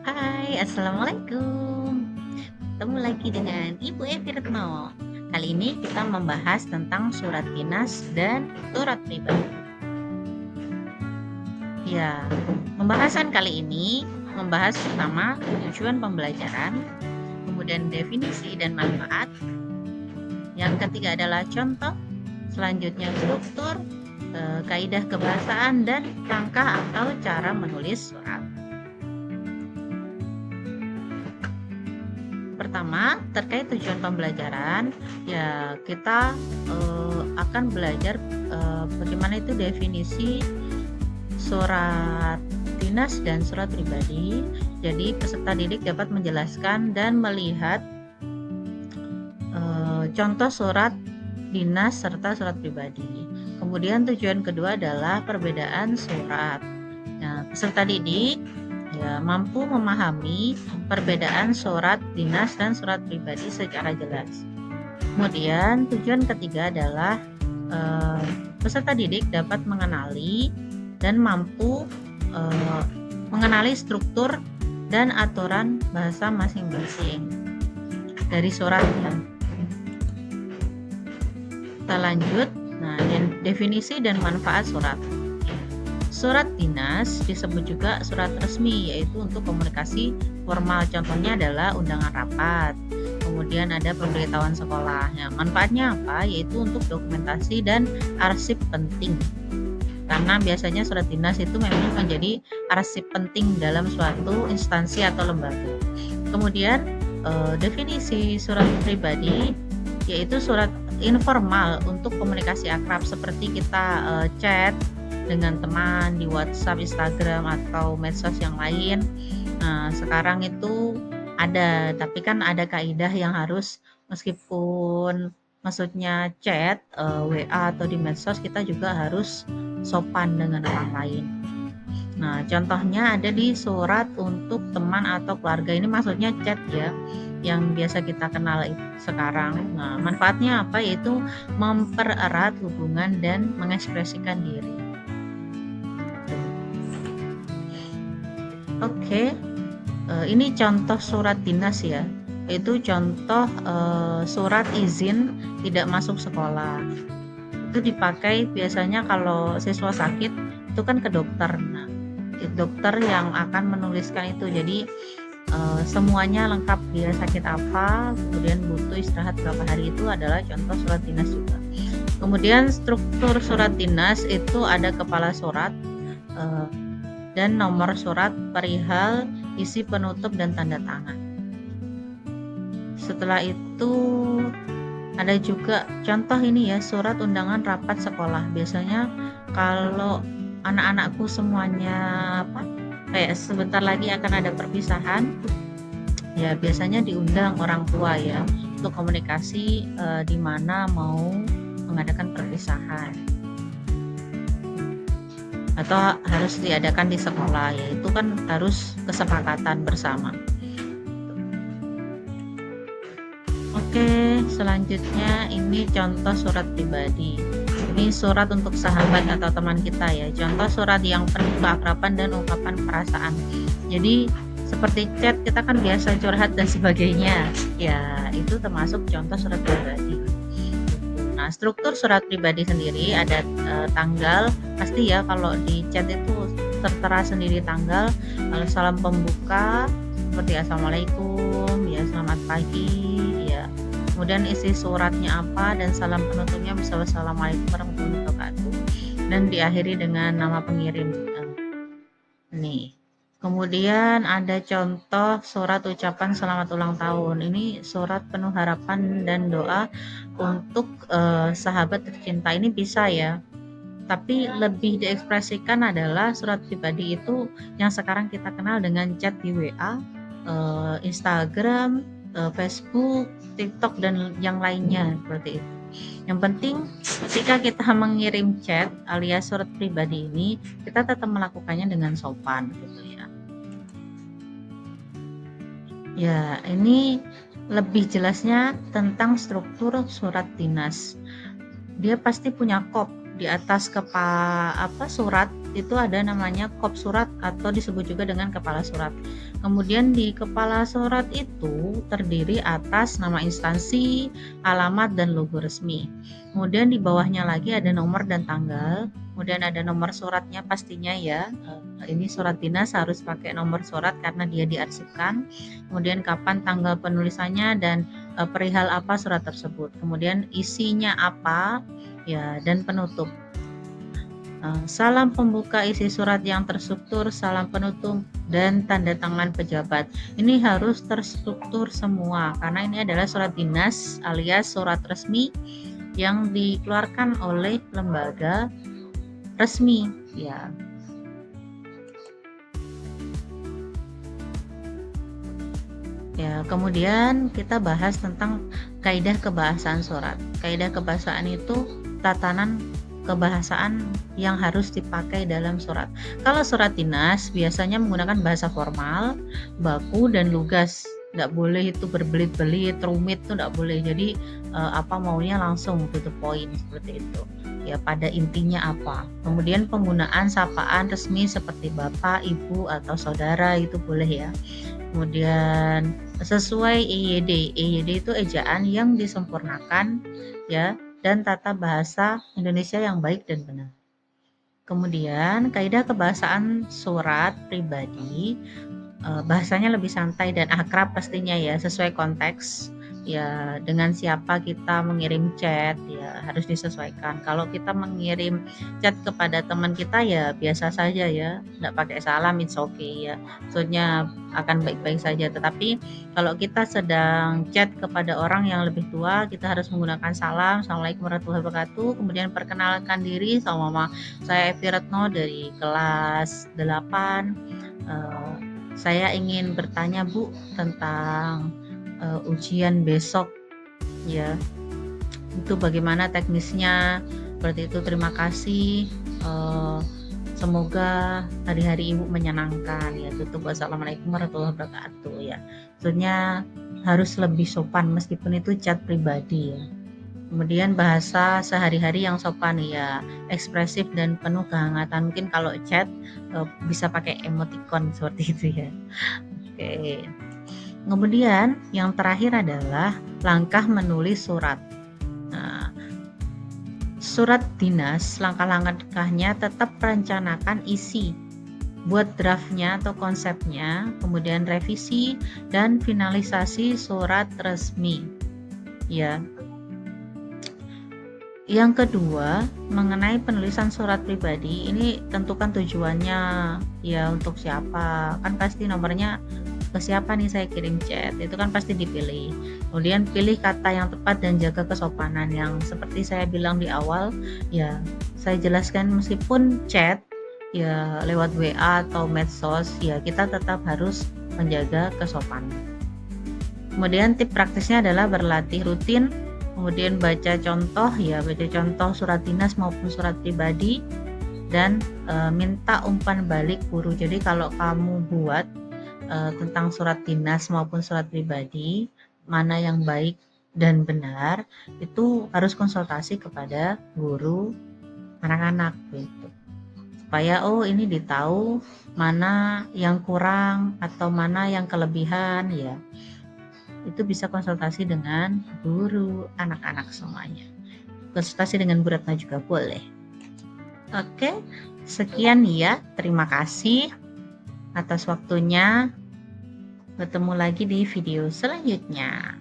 Hai, assalamualaikum. Ketemu lagi dengan Ibu Evi Retno. Kali ini kita membahas tentang surat dinas dan surat pribadi. Ya, pembahasan kali ini membahas pertama tujuan pembelajaran, kemudian definisi dan manfaat. Yang ketiga adalah contoh, selanjutnya struktur, kaidah kebahasaan dan langkah atau cara menulis surat. Pertama, terkait tujuan pembelajaran, ya kita akan belajar bagaimana itu definisi surat dinas dan surat pribadi. Jadi peserta didik dapat menjelaskan dan melihat contoh surat dinas serta surat pribadi. Kemudian tujuan kedua adalah perbedaan surat. Nah, peserta didik ya mampu memahami perbedaan surat dinas dan surat pribadi secara jelas. Kemudian tujuan ketiga adalah peserta didik dapat mengenali dan mampu mengenali struktur dan aturan bahasa masing-masing dari suratnya. Kita lanjut. Nah, definisi dan manfaat surat. Surat dinas disebut juga surat resmi, yaitu untuk komunikasi formal. Contohnya adalah undangan rapat. Kemudian ada pemberitahuan sekolah. Nah, manfaatnya apa? Yaitu untuk dokumentasi dan arsip penting. Karena biasanya surat dinas itu memang menjadi arsip penting dalam suatu instansi atau lembaga. Kemudian definisi surat pribadi yaitu surat informal untuk komunikasi akrab seperti kita chat dengan teman di WhatsApp, Instagram atau medsos yang lain. Nah, sekarang itu ada, tapi kan ada kaidah yang harus meskipun maksudnya chat, WA atau di medsos kita juga harus sopan dengan orang lain. Nah, contohnya ada di surat untuk teman atau keluarga. Ini maksudnya chat ya, yang biasa kita kenal sekarang. Nah, manfaatnya apa? Yaitu mempererat hubungan dan mengekspresikan diri. Oke, ini contoh surat dinas ya, yaitu contoh surat izin tidak masuk sekolah. Itu dipakai biasanya kalau siswa sakit itu kan ke dokter. Nah, dokter yang akan menuliskan itu. Jadi semuanya lengkap, dia sakit apa, kemudian butuh istirahat berapa hari, itu adalah contoh surat dinas juga. Kemudian struktur surat dinas itu ada kepala surat dan nomor surat, perihal, isi penutup dan tanda tangan. Setelah itu ada juga contoh ini ya, surat undangan rapat sekolah. Biasanya kalau anak-anakku semuanya kayak sebentar lagi akan ada perpisahan, ya biasanya diundang orang tua ya untuk komunikasi di mana mau mengadakan perpisahan atau harus diadakan di sekolah, yaitu kan harus kesepakatan bersama. Oke, selanjutnya ini contoh surat pribadi. Ini surat untuk sahabat atau teman kita ya. Contoh surat yang penuh keakraban dan ungkapan perasaan. Jadi seperti chat kita kan biasa curhat dan sebagainya. Ya, itu termasuk contoh surat pribadi. Nah, struktur surat pribadi sendiri ada tanggal, pasti ya kalau di chat itu tertera sendiri tanggal, lalu salam pembuka seperti assalamualaikum, ya selamat pagi, ya. Kemudian isi suratnya apa dan salam penutupnya bisa wassalamualaikum warahmatullahi wabarakatuh, dan diakhiri dengan nama pengirim. Nih. Kemudian ada contoh surat ucapan selamat ulang tahun. Ini surat penuh harapan dan doa untuk sahabat tercinta. Ini bisa ya. Tapi lebih diekspresikan adalah surat pribadi itu yang sekarang kita kenal dengan chat di WA, Instagram, Facebook, TikTok dan yang lainnya seperti itu. Yang penting ketika kita mengirim chat alias surat pribadi ini, kita tetap melakukannya dengan sopan gitu ya. Ya, ini lebih jelasnya tentang struktur surat dinas. Dia pasti punya kop di atas surat itu ada namanya kop surat atau disebut juga dengan kepala surat. Kemudian di kepala surat itu terdiri atas nama instansi, alamat, dan logo resmi. Kemudian di bawahnya lagi ada nomor dan tanggal. Kemudian ada nomor suratnya pastinya ya. Ini surat dinas harus pakai nomor surat karena dia diarsipkan. Kemudian kapan tanggal penulisannya dan perihal apa surat tersebut. Kemudian isinya apa ya, dan penutup. Salam pembuka isi surat yang terstruktur, salam penutup, dan tanda tangan pejabat. Ini harus terstruktur semua karena ini adalah surat dinas alias surat resmi yang dikeluarkan oleh lembaga resmi ya. Ya, kemudian kita bahas tentang kaidah kebahasaan surat. Kaidah kebahasaan itu tatanan kebahasaan yang harus dipakai dalam surat. Kalau surat dinas biasanya menggunakan bahasa formal, baku, dan lugas. Nggak boleh itu berbelit-belit, rumit tuh nggak boleh. Jadi apa maunya langsung to the point seperti itu. Ya, pada intinya apa. Kemudian penggunaan sapaan resmi seperti bapak, ibu, atau saudara itu boleh ya. Kemudian sesuai EYD. EYD itu ejaan yang disempurnakan ya, dan tata bahasa Indonesia yang baik dan benar. Kemudian kaidah kebahasaan surat pribadi, bahasanya lebih santai dan akrab pastinya ya, sesuai konteks ya, dengan siapa kita mengirim chat ya harus disesuaikan. Kalau kita mengirim chat kepada teman kita ya biasa saja ya, nggak pakai salam, it's okay ya, maksudnya akan baik-baik saja. Tetapi kalau kita sedang chat kepada orang yang lebih tua, kita harus menggunakan salam, assalamualaikum warahmatullahi wabarakatuh, kemudian perkenalkan diri, sama saya Evi Retno dari kelas 8. Saya ingin bertanya Bu tentang ujian besok ya, itu bagaimana teknisnya, seperti itu. Terima kasih, semoga hari-hari Ibu menyenangkan ya. Tutup, wassalamualaikum warahmatullahi wabarakatuh ya. Maksudnya harus lebih sopan meskipun itu chat pribadi ya. Kemudian bahasa sehari-hari yang sopan ya, ekspresif dan penuh kehangatan. Mungkin kalau chat bisa pakai emoticon seperti itu ya. Oke. Kemudian yang terakhir adalah langkah menulis surat. Nah, surat dinas, langkah-langkahnya tetap rencanakan isi, buat draftnya atau konsepnya, kemudian revisi dan finalisasi surat resmi ya. Yang kedua, mengenai penulisan surat pribadi, ini tentukan tujuannya ya, untuk siapa. Kan pasti nomornya ke siapa nih saya kirim chat, itu kan pasti dipilih. Kemudian pilih kata yang tepat dan jaga kesopanan, yang seperti saya bilang di awal ya, saya jelaskan meskipun chat ya lewat WA atau medsos ya, kita tetap harus menjaga kesopanan. Kemudian tip praktisnya adalah berlatih rutin, kemudian baca contoh ya, baca contoh surat dinas maupun surat pribadi, dan minta umpan balik guru. Jadi kalau kamu buat tentang surat dinas maupun surat pribadi, mana yang baik dan benar, itu harus konsultasi kepada guru anak-anak gitu, supaya ini ditahu mana yang kurang atau mana yang kelebihan ya. Itu bisa konsultasi dengan guru anak-anak semuanya. Konsultasi dengan Bu Retno juga boleh. Oke, sekian ya, terima kasih atas waktunya. Bertemu lagi di video selanjutnya.